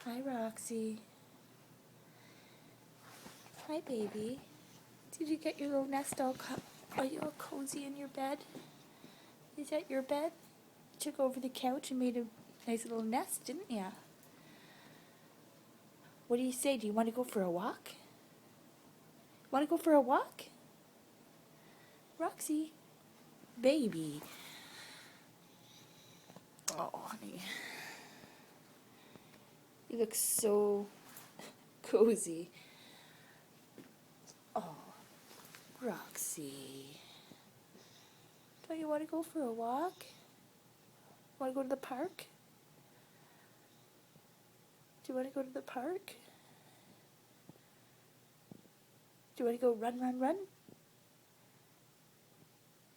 Hi, Roxy. Hi, baby. Did you get your little nest all are you all cozy in your bed? Is that your bed? You took over the couch and made a nice little nest, didn't ya? What do you say? Do you want to go for a walk? Want to go for a walk? Roxy. Baby. Oh, honey. You look so cozy. Oh, Roxy. Don't you want to go for a walk? Want to go to the park? Do you want to go to the park? Do you want to go run, run, run?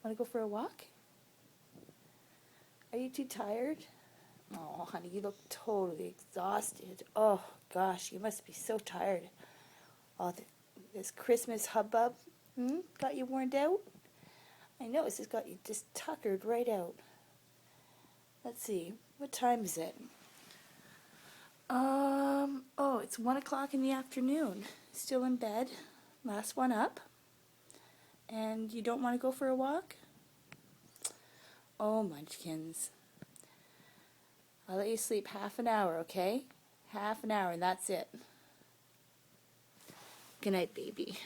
Want to go for a walk? Are you too tired? Oh, honey, you look totally exhausted. Oh, gosh, you must be so tired. All this Christmas hubbub, got you worn out? I know, it's just got you just tuckered right out. Let's see, what time is it? Oh, it's 1 o'clock in the afternoon. Still in bed, last one up. And you don't want to go for a walk? Oh, Munchkins. I'll let you sleep half an hour, okay? Half an hour, and that's it. Good night, baby.